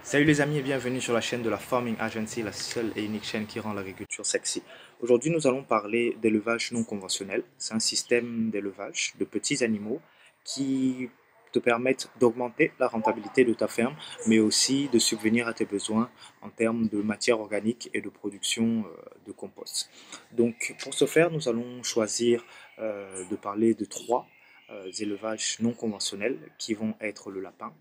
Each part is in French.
Salut les amis et bienvenue sur la chaîne de la Farming Agency, la seule et unique chaîne qui rend l'agriculture sexy. Aujourd'hui nous allons parler d'élevage non conventionnel. C'est un système d'élevage de petits animaux qui te permettent d'augmenter la rentabilité de ta ferme, mais aussi de subvenir à tes besoins en termes de matière organique et de production de compost. Donc pour ce faire, nous allons choisir de parler de trois élevages non conventionnels qui vont être le lapin,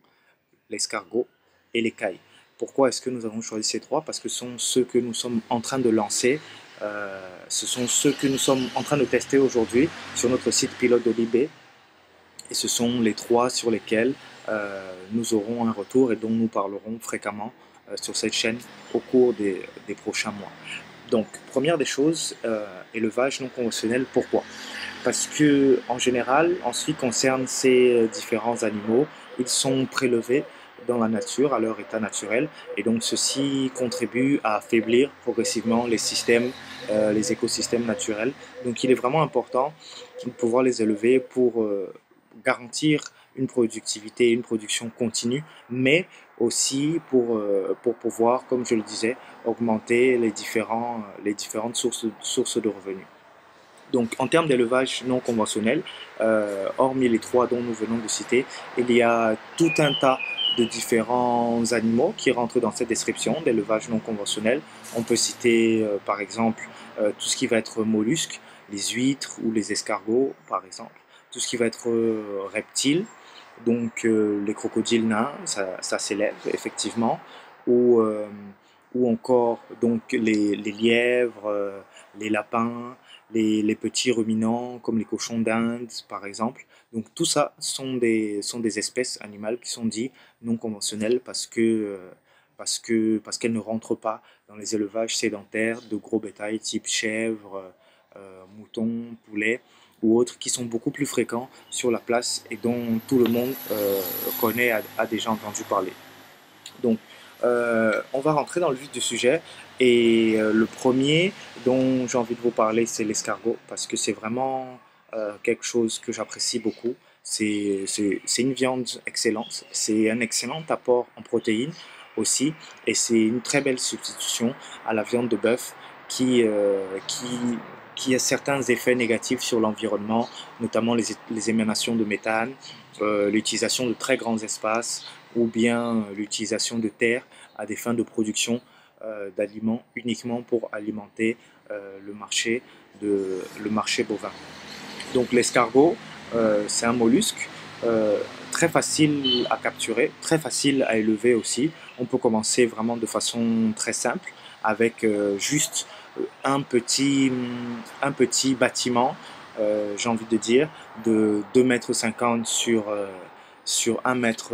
l'escargot et les cailles. Pourquoi est-ce que nous avons choisi ces trois? Parce que ce sont ceux que nous sommes en train de lancer, ce sont ceux que nous sommes en train de tester aujourd'hui sur notre site pilote de l'IB. Et ce sont les trois sur lesquels nous aurons un retour et dont nous parlerons fréquemment sur cette chaîne au cours des prochains mois. Donc, première des choses, élevage non conventionnel, pourquoi? Parce que en général, en ce qui concerne ces différents animaux, ils sont prélevés dans la nature, à leur état naturel, et donc ceci contribue à affaiblir progressivement les systèmes, les écosystèmes naturels. Donc il est vraiment important de pouvoir les élever pour garantir une productivité, une production continue, mais aussi pour pouvoir, comme je le disais, augmenter les différentes sources de revenus. Donc, en termes d'élevage non conventionnel, hormis les trois dont nous venons de citer, il y a tout un tas de différents animaux qui rentrent dans cette description d'élevage non conventionnel. On peut citer par exemple tout ce qui va être mollusques, les huîtres ou les escargots par exemple, tout ce qui va être reptiles, donc les crocodiles nains, ça s'élève effectivement, ou, euh, ou encore donc les lièvres, les lapins, les petits ruminants comme les cochons d'Inde par exemple. Donc tout ça sont des espèces animales qui sont dites non conventionnelles parce qu'elles ne rentrent pas dans les élevages sédentaires de gros bétail type chèvres, moutons, poulets ou autres qui sont beaucoup plus fréquents sur la place et dont tout le monde connaît, a déjà entendu parler. Donc, on va rentrer dans le vif du sujet et le premier dont j'ai envie de vous parler, c'est l'escargot parce que c'est vraiment quelque chose que j'apprécie beaucoup. C'est une viande excellente, c'est un excellent apport en protéines aussi et c'est une très belle substitution à la viande de bœuf qui, euh, qui, qui a certains effets négatifs sur l'environnement, notamment les émanations de méthane, l'utilisation de très grands espaces ou bien l'utilisation de terre à des fins de production d'aliments uniquement pour alimenter le marché bovin. Donc l'escargot, c'est un mollusque très facile à capturer, très facile à élever aussi. On peut commencer vraiment de façon très simple avec juste un petit bâtiment, j'ai envie de dire, de 2,50 m sur 1 mètre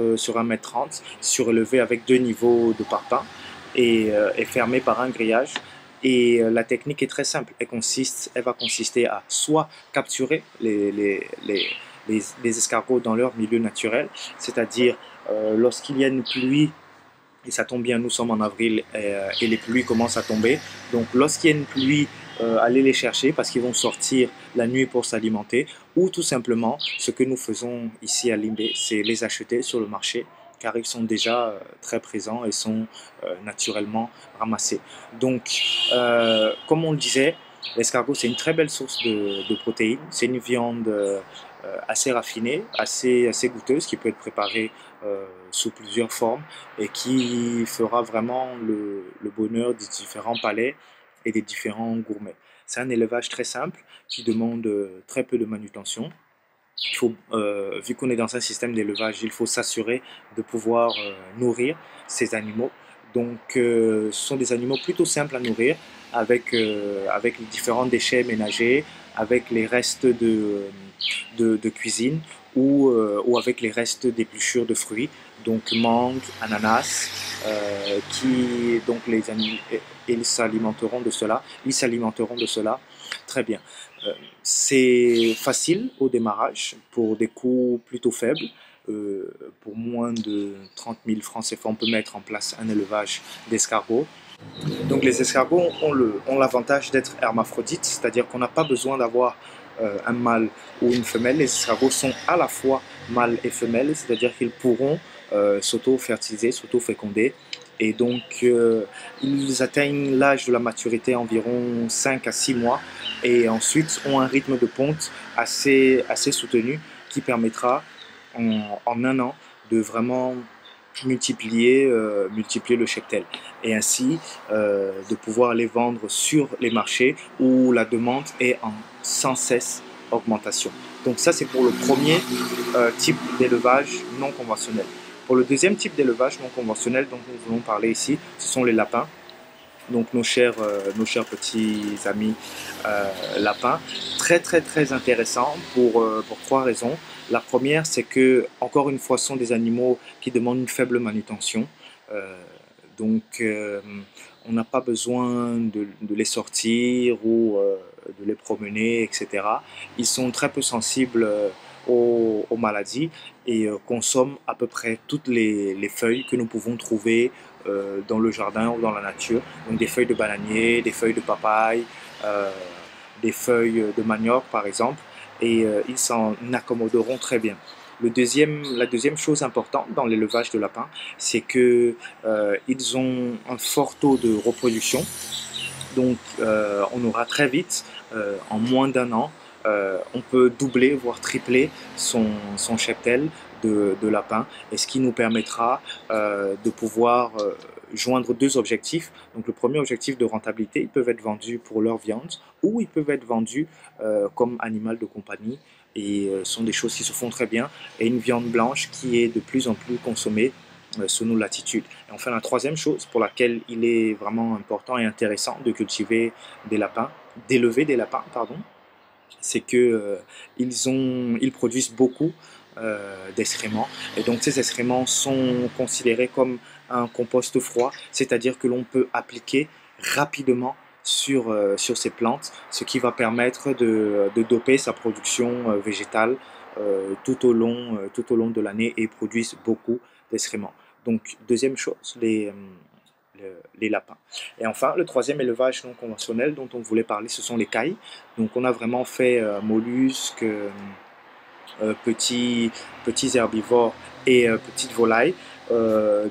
30, surélevé avec deux niveaux de parpaing et fermé par un grillage. Et la technique est très simple. Elle va consister à soit capturer les escargots dans leur milieu naturel, c'est-à-dire lorsqu'il y a une pluie, et ça tombe bien, nous sommes en avril et les pluies commencent à tomber. Donc lorsqu'il y a une pluie, aller les chercher parce qu'ils vont sortir la nuit pour s'alimenter, ou tout simplement ce que nous faisons ici à Limbé, c'est les acheter sur le marché car ils sont déjà très présents et sont naturellement ramassés. Donc, comme on le disait, l'escargot c'est une très belle source de protéines, c'est une viande assez raffinée, assez goûteuse qui peut être préparée sous plusieurs formes et qui fera vraiment le bonheur des différents palais et des différents gourmets. C'est un élevage très simple qui demande très peu de manutention. Vu qu'on est dans un système d'élevage, il faut s'assurer de pouvoir nourrir ces animaux. Donc, ce sont des animaux plutôt simples à nourrir avec les différents déchets ménagers, avec les restes de cuisine ou avec les restes d'épluchures de fruits, donc mangue, ananas, donc les animaux, ils s'alimenteront de cela. Ils s'alimenteront de cela. Très bien. C'est facile au démarrage pour des coûts plutôt faibles. Pour moins de 30 000 francs CFA, on peut mettre en place un élevage d'escargots. Donc les escargots ont l'avantage d'être hermaphrodites, c'est-à-dire qu'on n'a pas besoin d'avoir un mâle ou une femelle. Les escargots sont à la fois mâles et femelles, c'est-à-dire qu'ils pourront s'auto-fertiliser, s'auto-féconder Et donc, ils atteignent l'âge de la maturité environ 5 à 6 mois et ensuite ont un rythme de ponte assez soutenu qui permettra en un an de vraiment multiplier le cheptel et ainsi de pouvoir les vendre sur les marchés où la demande est en sans cesse augmentation. Donc ça, c'est pour le premier type d'élevage non conventionnel. Pour le deuxième type d'élevage non conventionnel dont nous voulons parler ici, ce sont les lapins. Donc nos chers petits amis lapins. Très très très intéressant pour trois raisons. La première, c'est que, encore une fois, ce sont des animaux qui demandent une faible manutention. Euh, donc, on n'a pas besoin de les sortir ou de les promener, etc. Ils sont très peu sensibles aux maladies et consomment à peu près toutes les feuilles que nous pouvons trouver dans le jardin ou dans la nature. Donc des feuilles de bananier, des feuilles de papaye, euh, des feuilles de manioc par exemple, et ils s'en accommoderont très bien. La deuxième chose importante dans l'élevage de lapins, c'est que ils ont un fort taux de reproduction. Donc, on aura très vite, en moins d'un an, on peut doubler, voire tripler son cheptel de lapins, et ce qui nous permettra de pouvoir joindre deux objectifs. Donc, le premier objectif de rentabilité, ils peuvent être vendus pour leur viande ou ils peuvent être vendus comme animal de compagnie et sont des choses qui se font très bien. Et une viande blanche qui est de plus en plus consommée sous nos latitudes. Et enfin, la troisième chose pour laquelle il est vraiment important et intéressant de cultiver des lapins, d'élever des lapins, pardon, c'est que ils produisent beaucoup d'excréments. Et donc, ces excréments sont considérés comme un compost froid, c'est-à-dire que l'on peut appliquer rapidement sur ces plantes, ce qui va permettre de doper sa production végétale tout au long de l'année et produisent beaucoup d'excréments. Donc, deuxième chose, les lapins. Et enfin, le troisième élevage non conventionnel dont on voulait parler, ce sont les cailles. Donc, on a vraiment fait mollusques, petits herbivores et petites volailles.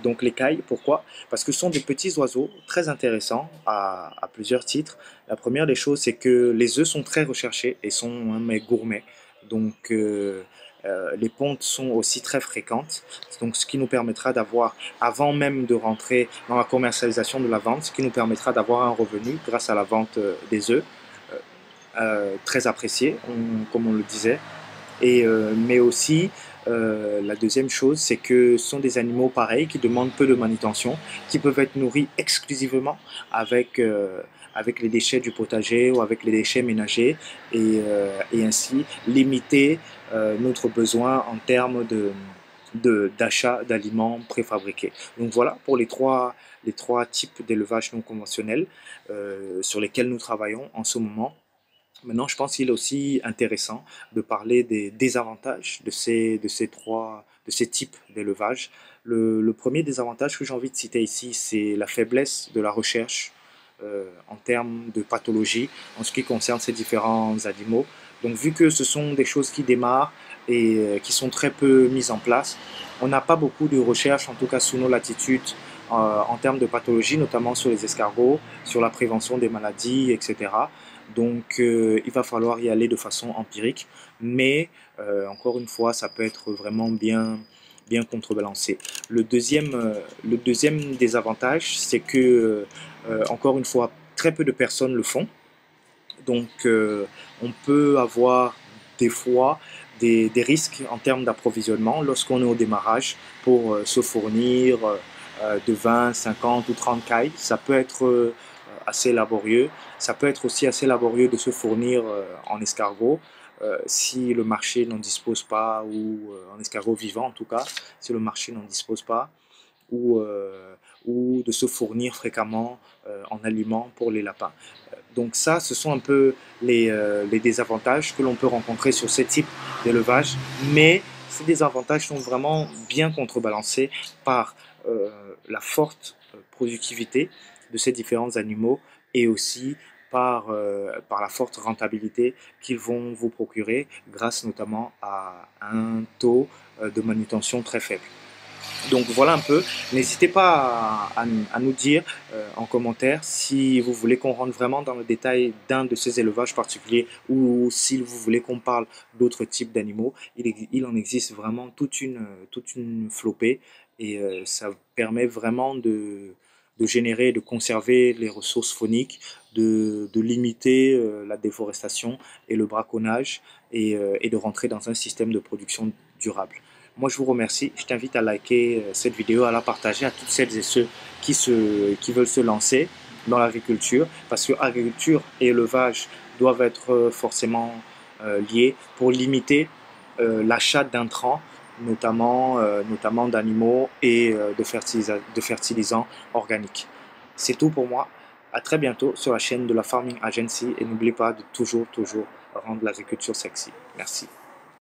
Donc les cailles, pourquoi? Parce que ce sont des petits oiseaux très intéressants à plusieurs titres. La première des choses, c'est que les œufs sont très recherchés et sont un mets gourmet. Donc les pontes sont aussi très fréquentes. Donc ce qui nous permettra d'avoir, avant même de rentrer dans la commercialisation de la vente, ce qui nous permettra d'avoir un revenu grâce à la vente des œufs, très apprécié, comme on le disait. Et, mais aussi, la deuxième chose, c'est que ce sont des animaux pareils qui demandent peu de manutention, qui peuvent être nourris exclusivement avec les déchets du potager ou avec les déchets ménagers et ainsi limiter notre besoin en termes d'achat d'aliments préfabriqués. Donc voilà pour les trois types d'élevage non conventionnels sur lesquels nous travaillons en ce moment. Maintenant, je pense qu'il est aussi intéressant de parler des désavantages de ces types d'élevage. Le premier désavantage que j'ai envie de citer ici, c'est la faiblesse de la recherche en termes de pathologie en ce qui concerne ces différents animaux. Donc, vu que ce sont des choses qui démarrent et qui sont très peu mises en place, on n'a pas beaucoup de recherches, en tout cas sous nos latitudes, en termes de pathologie, notamment sur les escargots, sur la prévention des maladies, etc. Donc, il va falloir y aller de façon empirique, mais encore une fois, ça peut être vraiment bien contrebalancé. Le deuxième désavantage, c'est que, encore une fois, très peu de personnes le font. Donc, on peut avoir des fois des risques en termes d'approvisionnement lorsqu'on est au démarrage pour se fournir de 20, 50 ou 30 cailles. Ça peut être assez laborieux. Ça peut être aussi assez laborieux de se fournir en escargot si le marché n'en dispose pas, ou en escargot vivant en tout cas, si le marché n'en dispose pas, ou de se fournir fréquemment en aliments pour les lapins. Donc ça, ce sont un peu les désavantages que l'on peut rencontrer sur ce type d'élevage, mais ces désavantages sont vraiment bien contrebalancés par la forte productivité de ces différents animaux et aussi par la forte rentabilité qu'ils vont vous procurer grâce notamment à un taux de manutention très faible. Donc voilà un peu, n'hésitez pas à nous dire en commentaire si vous voulez qu'on rentre vraiment dans le détail d'un de ces élevages particuliers ou si vous voulez qu'on parle d'autres types d'animaux. Il en existe vraiment toute une flopée et ça permet vraiment de générer, de conserver les ressources fauniques, de limiter la déforestation et le braconnage et de rentrer dans un système de production durable. Moi, je vous remercie. Je t'invite à liker cette vidéo, à la partager à toutes celles et ceux qui veulent se lancer dans l'agriculture, parce que agriculture et élevage doivent être forcément liés pour limiter l'achat d'intrants, notamment d'animaux et de fertilisants organiques. C'est tout pour moi. À très bientôt sur la chaîne de la Farming Agency et n'oubliez pas de toujours rendre l'agriculture sexy. Merci.